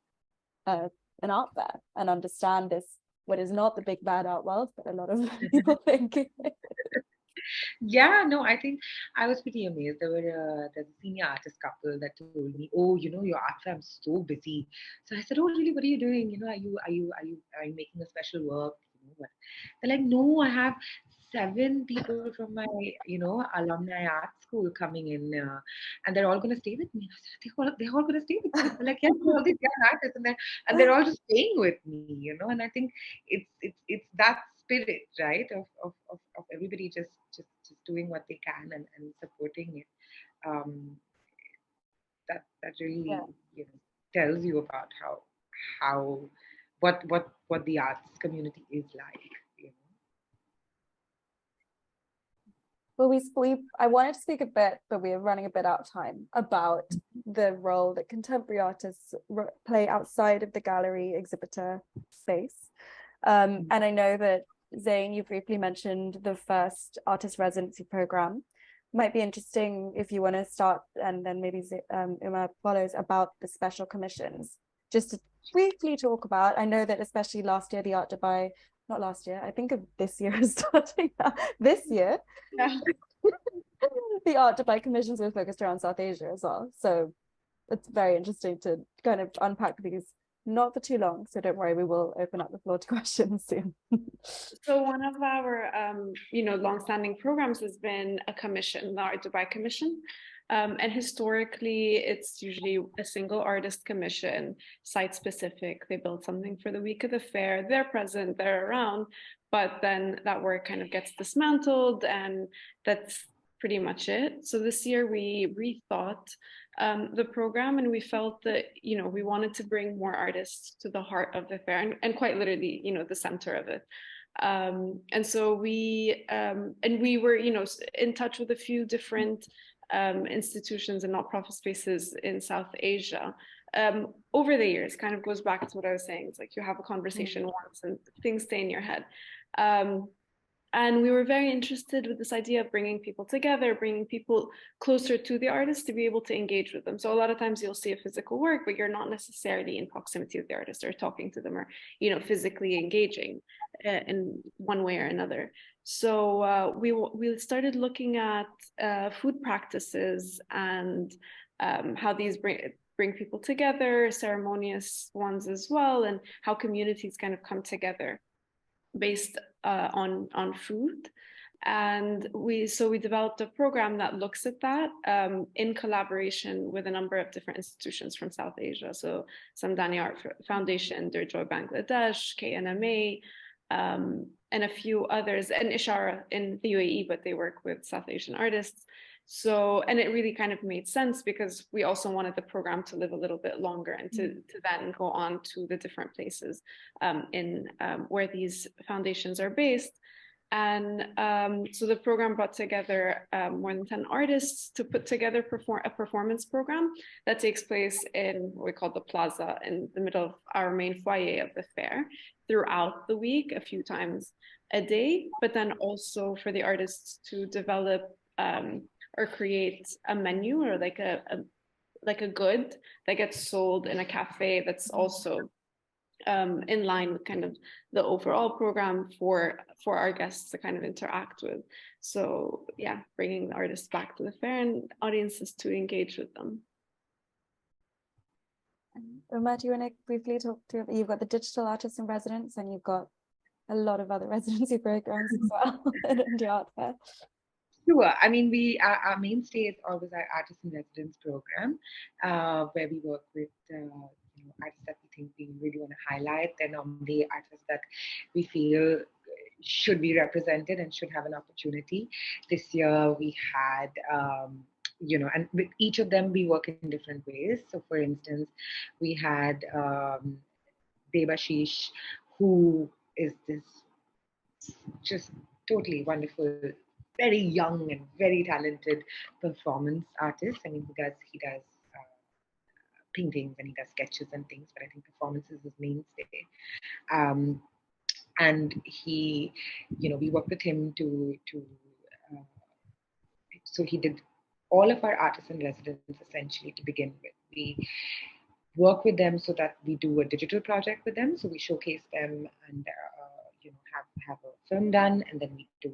an art fair and understand this, what is not the big bad art world, but a lot of people think. Yeah, no, I think I was pretty amazed. There's a senior artist couple that told me, "Oh, your art fair, I'm so busy." So I said, "Oh, really? What are you doing? Are you making a special work? What?" They're like, "No, I have 7 people from my alumni art school coming in, and they're all going to stay with me." I said, "They're all going to stay with me?" They're like, "Yeah, all these young artists, and they're all just staying with me, And I think it's that spirit, right, of everybody just doing what they can and supporting it, that really tells you about how what the arts community is like. Well, I wanted to speak a bit, but we are running a bit out of time, about the role that contemporary artists play outside of the gallery exhibitor space. And I know that, Zain, you briefly mentioned the first artist residency program might be interesting if you want to start, and then maybe Umah follows, about the special commissions, just to briefly talk about. I know that especially last year, the Art Dubai, not last year, I think of this year is starting now. This year, Yeah. the Art Dubai commissions were focused around South Asia as well. So it's very interesting to kind of unpack these, not for too long. So don't worry, we will open up the floor to questions soon. So one of our, longstanding programs has been a commission, the Art Dubai Commission. And historically, it's usually a single artist commission, site specific. They build something for the week of the fair. They're present, they're around, but then that work kind of gets dismantled, and that's pretty much it. So this year we rethought the program, and we felt that we wanted to bring more artists to the heart of the fair, and quite literally the center of it. And so we were in touch with a few different institutions and not-profit spaces in South Asia over the years. Kind of goes back to what I was saying. It's like you have a conversation once and things stay in your head. And we were very interested with this idea of bringing people together, bringing people closer to the artist to be able to engage with them. So a lot of times you'll see a physical work, but you're not necessarily in proximity with the artist or talking to them, or physically engaging in one way or another. So we started looking at food practices and how these bring people together, ceremonious ones as well, and how communities kind of come together based on food. And we developed a program that looks at that in collaboration with a number of different institutions from South Asia. So Samdani Art Foundation, Durjoy Bangladesh, KNMA, and a few others, and Ishara in the UAE, but they work with South Asian artists. So, and it really kind of made sense because we also wanted the program to live a little bit longer and to then go on to the different places where these foundations are based. And so the program brought together more than 10 artists to put together a performance program that takes place in what we call the plaza in the middle of our main foyer of the fair throughout the week, a few times a day, but then also for the artists to develop or create a menu or like a good that gets sold in a cafe that's also in line with kind of the overall program for our guests to kind of interact with. So yeah, bringing the artists back to the fair and audiences to engage with them. Umah, do you want to briefly talk to, you've got the digital artist in residence and you've got a lot of other residency programs as well in the art fair. Sure. I mean, our mainstay is always our artist in residence program, where we work with artists that we think we really want to highlight. They're normally artists that we feel should be represented and should have an opportunity. This year we had, and with each of them we work in different ways. So for instance, we had Debashish, who is this just totally wonderful, very young and very talented performance artist. I mean, he does paintings and he does sketches and things, but I think performance is his mainstay. And he, we worked with him so he did all of our artists in residence essentially to begin with. We work with them so that we do a digital project with them. So we showcase them and have a film done, and then we do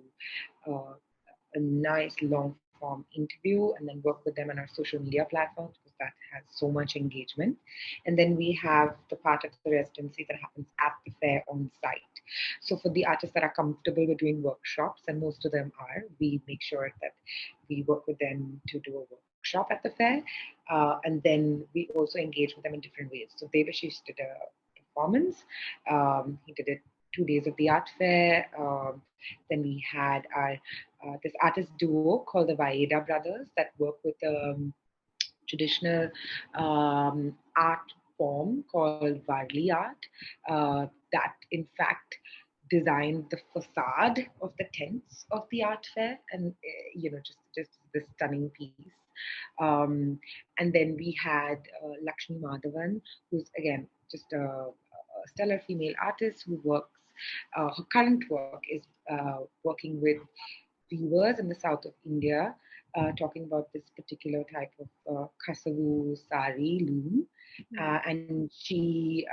a nice long form interview, and then work with them on our social media platforms because that has so much engagement. And then we have the part of the residency that happens at the fair on site. So for the artists that are comfortable with doing workshops, and most of them are, we make sure that we work with them to do a workshop at the fair. And then we also engage with them in different ways. So Devashish did a performance. He did it 2 days of the art fair. Then we had our this artist duo called the Vaeda brothers that work with traditional art form called Varli art that in fact designed the facade of the tents of the art fair, and just this stunning piece. And then we had Lakshmi Madhavan, who's again just a stellar female artist who works. Her current work is working with weavers in the south of India talking about this particular type of Kasavu sari loom. And the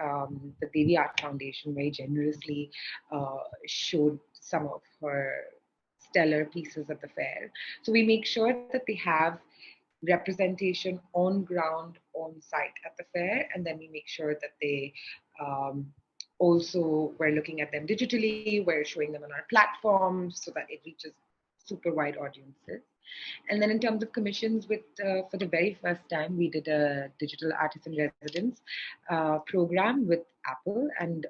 Devi Art Foundation very generously showed some of her stellar pieces at the fair. So we make sure that they have representation on ground, on site at the fair, and then we make sure that they also, we're looking at them digitally, we're showing them on our platforms so that it reaches super wide audiences. And then in terms of commissions, for the very first time, we did a digital artist in residence program with Apple, and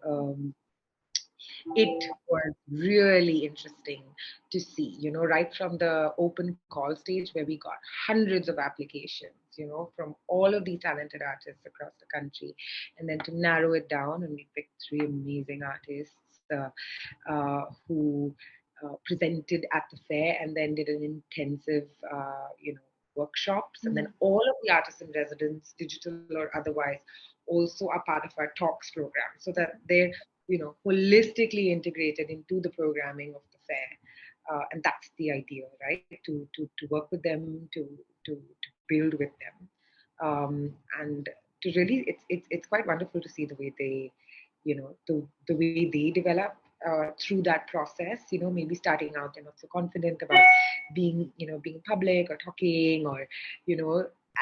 it was really interesting to see, right from the open call stage where we got hundreds of applications, from all of these talented artists across the country, and then to narrow it down, and we picked three amazing artists who presented at the fair and then did an intensive, workshops. And then all of the artists in residence, digital or otherwise, also are part of our talks program, so that they're holistically integrated into the programming of the fair. And that's the idea, right? To work with them, to build with them, and to really, it's quite wonderful to see the way they, the way they develop through that process. Maybe starting out, they're not so confident about being public or talking, or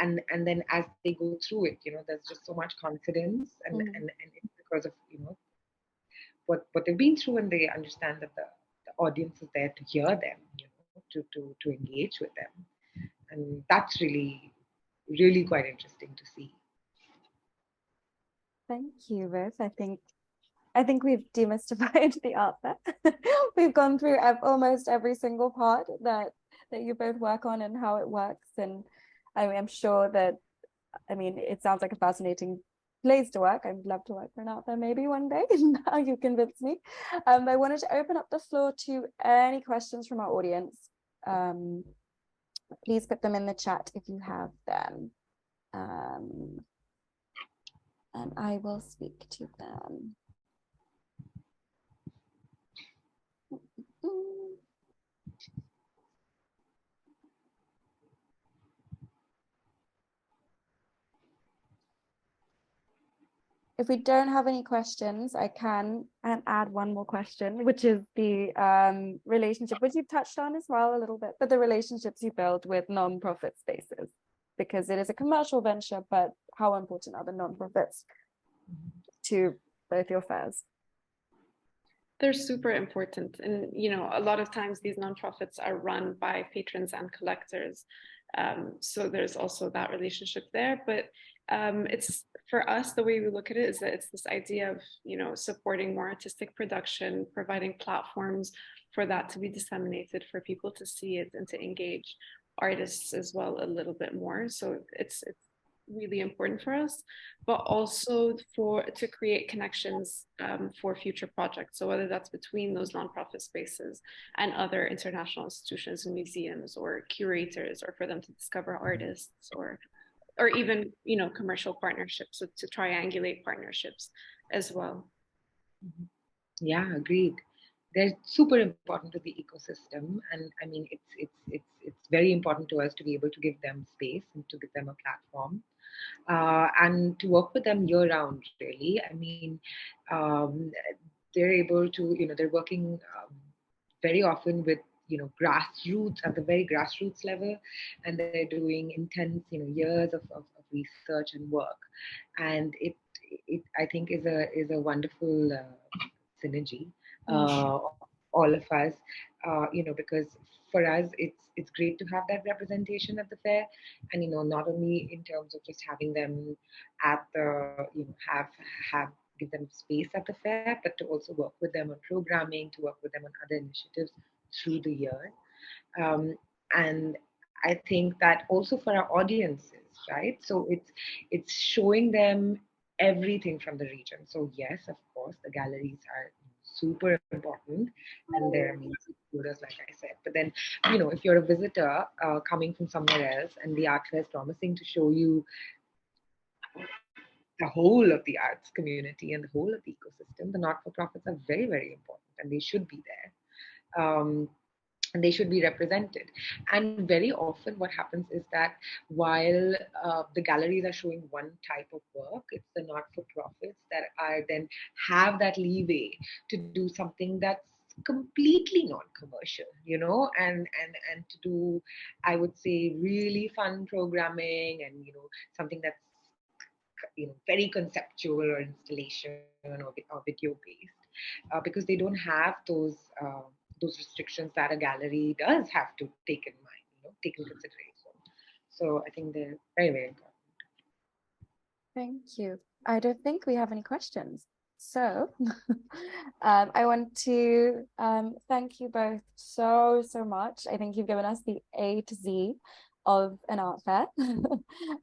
and then as they go through it, there's just so much confidence, and it's because of what they've been through, and they understand that the audience is there to hear them, to engage with them. And that's really, really quite interesting to see. Thank you, Ruth. I think we've demystified the art fair. We've gone through almost every single part that you both work on and how it works. And I'm sure that, it sounds like a fascinating place to work. I'd love to work for an art fair maybe one day. Now you convinced me. I wanted to open up the floor to any questions from our audience. Please put them in the chat if you have them. And I will speak to them. If we don't have any questions, I can add one more question, which is the relationship, which you've touched on as well a little bit, but the relationships you build with non-profit spaces, because it is a commercial venture, but how important are the non-profits to both your fairs? They're super important. And, a lot of times these nonprofits are run by patrons and collectors. So there's also that relationship there. But it's, for us, the way we look at it is that it's this idea of, supporting more artistic production, providing platforms for that to be disseminated, for people to see it and to engage artists as well a little bit more. So it's really important for us, but also to create connections for future projects. So whether that's between those nonprofit spaces and other international institutions and museums or curators, or for them to discover artists, or even commercial partnerships, so to triangulate partnerships as well. Yeah, agreed. They're super important to the ecosystem, and it's very important to us to be able to give them space and to give them a platform, and to work with them year round. Really, they're able to, they're working very often with grassroots, at the very grassroots level, and they're doing intense years of research and work, and it I think is a wonderful synergy. All of us, because for us it's great to have that representation at the fair, and not only in terms of just having them at the have give them space at the fair, but to also work with them on programming, to work with them on other initiatives through the year. And I think that also for our audiences, right? So it's showing them everything from the region. So yes, of course, the galleries are super important, and they're amazing curators, like I said. But then, if you're a visitor coming from somewhere else, and the art fair is promising to show you the whole of the arts community and the whole of the ecosystem, the not-for-profits are very, very important, and they should be there. and they should be represented. And very often what happens is that while the galleries are showing one type of work, it's the not-for-profits that are then have that leeway to do something that's completely non-commercial, and to do, I would say, really fun programming, and something that's very conceptual or installation or video based, because they don't have those restrictions that a gallery does have to take in mind, take in consideration. So I think they're very, very important. Thank you. I don't think we have any questions. So I want to thank you both so much. I think you've given us the A to Z of an art fair.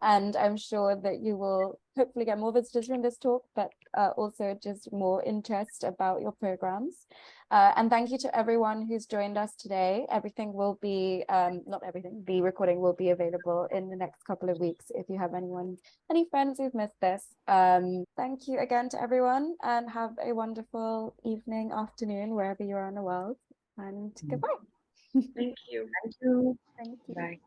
And I'm sure that you will hopefully get more visitors from this talk, but also just more interest about your programs. And thank you to everyone who's joined us today. Everything will be, not everything, the recording will be available in the next couple of weeks if you have any friends who've missed this. Thank you again to everyone, and have a wonderful evening, afternoon, wherever you are in the world, and goodbye. Thank you. Thank you. Thank you. Bye.